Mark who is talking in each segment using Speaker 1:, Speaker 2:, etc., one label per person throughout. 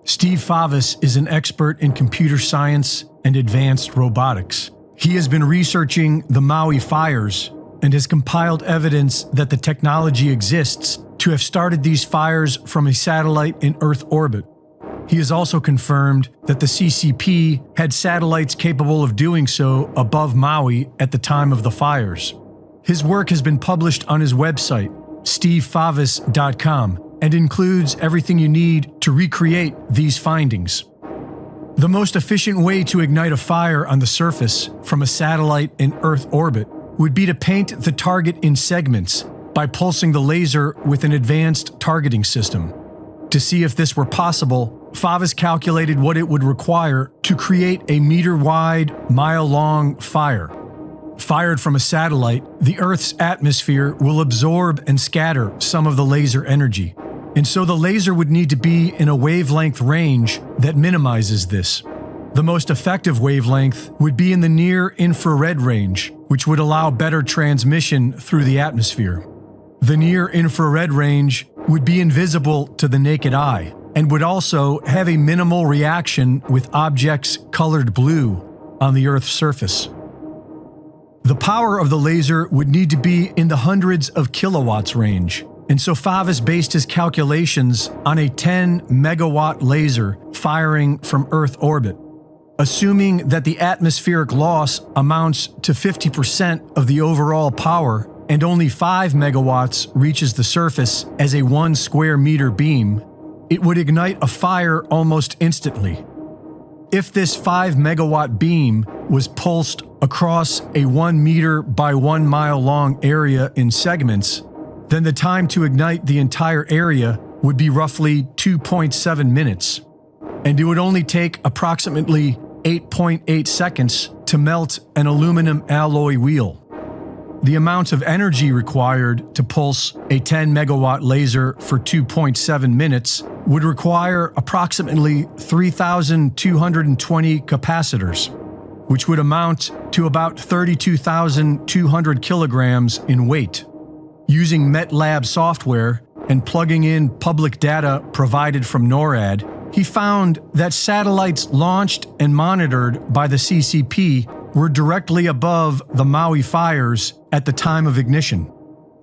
Speaker 1: Steve Favis is an expert in computer science and advanced robotics. He has been researching the Maui fires and has compiled evidence that the technology exists to have started these fires from a satellite in Earth orbit. He has also confirmed that the CCP had satellites capable of doing so above Maui at the time of the fires. His work has been published on his website, stevefavis.com, and includes everything you need to recreate these findings. The most efficient way to ignite a fire on the surface from a satellite in Earth orbit would be to paint the target in segments by pulsing the laser with an advanced targeting system. To see if this were possible, Favis calculated what it would require to create a meter-wide, mile-long fire. Fired from a satellite, the Earth's atmosphere will absorb and scatter some of the laser energy, and so the laser would need to be in a wavelength range that minimizes this. The most effective wavelength would be in the near-infrared range, which would allow better transmission through the atmosphere. The near-infrared range would be invisible to the naked eye and would also have a minimal reaction with objects colored blue on the Earth's surface. The power of the laser would need to be in the hundreds of kilowatts range, and so Favis based his calculations on a 10 megawatt laser firing from Earth orbit. Assuming that the atmospheric loss amounts to 50% of the overall power and only 5 megawatts reaches the surface as a 1 square meter beam, it would ignite a fire almost instantly. If this 5 megawatt beam was pulsed across a 1 meter by 1 mile long area in segments, then the time to ignite the entire area would be roughly 2.7 minutes, and it would only take approximately 8.8 seconds to melt an aluminum alloy wheel. The amount of energy required to pulse a 10 megawatt laser for 2.7 minutes would require approximately 3,220 capacitors, which would amount to about 32,200 kilograms in weight. Using MetLab software and plugging in public data provided from NORAD, he found that satellites launched and monitored by the CCP were directly above the Maui fires at the time of ignition.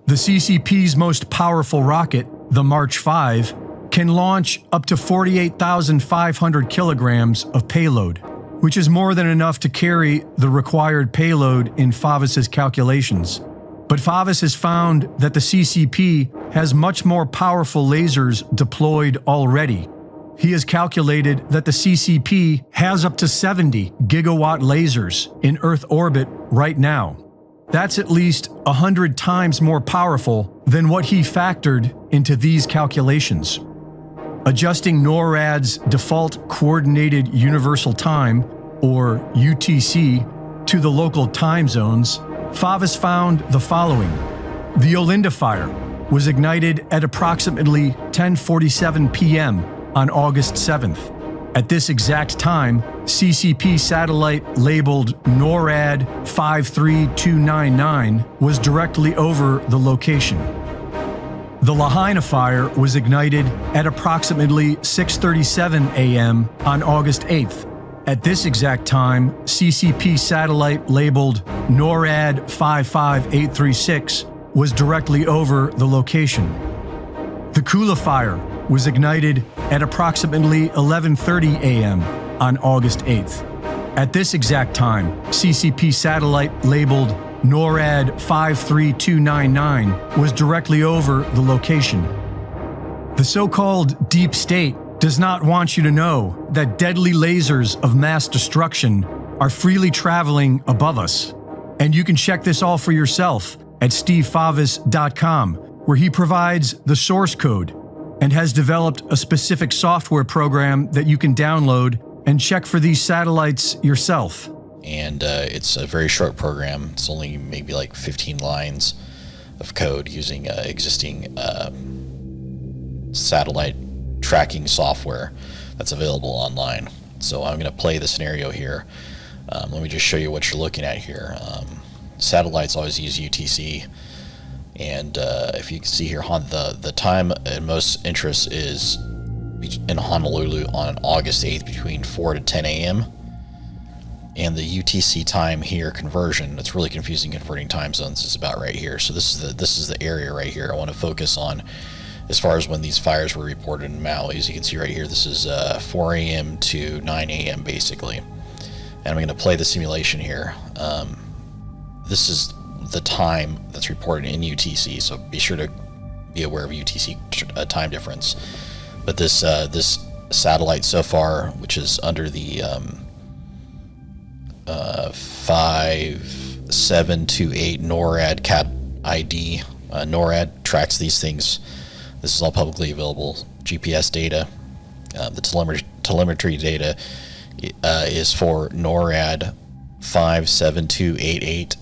Speaker 1: The CCP's most powerful rocket, the March 5, can launch up to 48,500 kilograms of payload, which is more than enough to carry the required payload in Favis's calculations. But Favis has found that the CCP has much more powerful lasers deployed already. He has calculated that the CCP has up to 70 gigawatt lasers in Earth orbit right now. That's at least 100 times more powerful than what he factored into these calculations. Adjusting NORAD's default Coordinated Universal Time, or UTC, to the local time zones, Favis found the following. The Olinda fire was ignited at approximately 10:47 p.m. on August 7th. At this exact time, CCP satellite labeled NORAD 53299 was directly over the location. The Lahaina fire was ignited at approximately 6:37 a.m. on August 8th. At this exact time, CCP satellite labeled NORAD 55836 was directly over the location. The Kula fire was ignited at approximately 11:30 a.m. on August 8th. At this exact time, CCP satellite labeled NORAD 53299 was directly over the location. The so-called deep state does not want you to know that deadly lasers of mass destruction are freely traveling above us. And you can check this all for yourself at stevefavis.com, where he provides the source code and has developed a specific software program that you can download and check for these satellites yourself.
Speaker 2: And it's a very short program. It's only maybe like 15 lines of code using existing satellite tracking software that's available online. So I'm going to play the scenario here. Let me just show you what you're looking at here. Satellites always use UTC. And if you can see here, the time in most interest is in Honolulu on August 8th between 4 to 10 a.m. And the UTC time here conversion, it's really confusing converting time zones, is about right here. So this is the area right here I want to focus on as far as when these fires were reported in Maui. As you can see right here, this is 4 a.m. to 9 a.m. basically. And I'm going to play the simulation here. This is the time that's reported in UTC, so be sure to be aware of UTC time difference. But this satellite so far, which is under the 5728 NORAD CAT ID. NORAD tracks these things. This is all publicly available GPS data. The telemetry data is for NORAD 57288,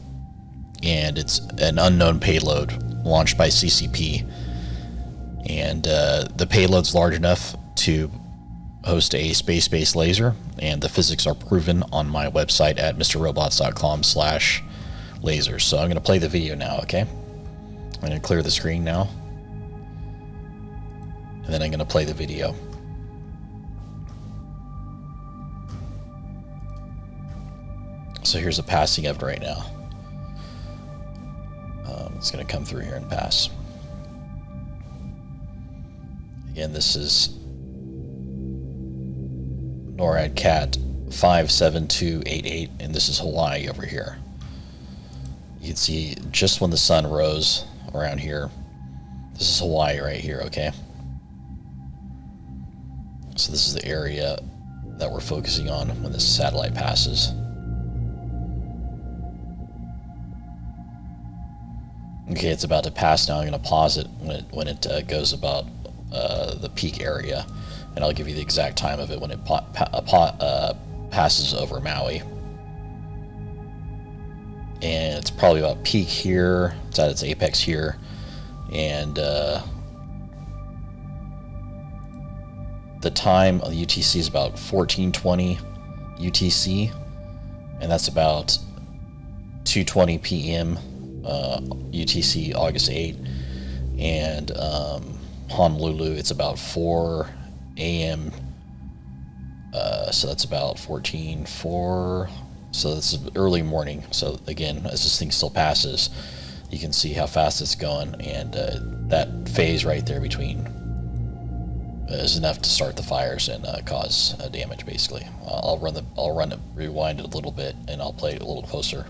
Speaker 2: and it's an unknown payload launched by CCP. And the payload's large enough to host a space-based laser, and the physics are proven on my website at mrrobots.com/lasers. So I'm going to play the video now, okay? I'm going to clear the screen now, and then I'm going to play the video. So here's a passing of it right now. It's going to come through here and pass. Again, this is NORAD CAT 57288, and this is Hawaii over here. You can see just when the sun rose around here. This is Hawaii right here, okay? So this is the area that we're focusing on when this satellite passes. Okay, it's about to pass now. I'm going to pause it when it goes about the peak area, and I'll give you the exact time of it when it passes over Maui. And it's probably about peak here. It's at its apex here, and the time on the UTC is about 1420 UTC, and that's about 2:20 p.m. UTC August 8, and Honolulu, it's about 4 a.m. So that's about 14:04. So it's early morning. So again, as this thing still passes, you can see how fast it's going, and that phase right there between is enough to start the fires and cause damage. Basically, I'll rewind it a little bit, and I'll play it a little closer.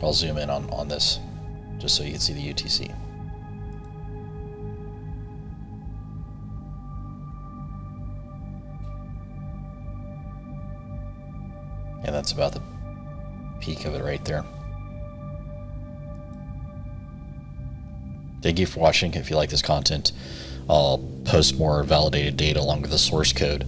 Speaker 2: I'll zoom in on this just so you can see the UTC. And that's about the peak of it right there. Thank you for watching. If you like this content, I'll post more validated data along with the source code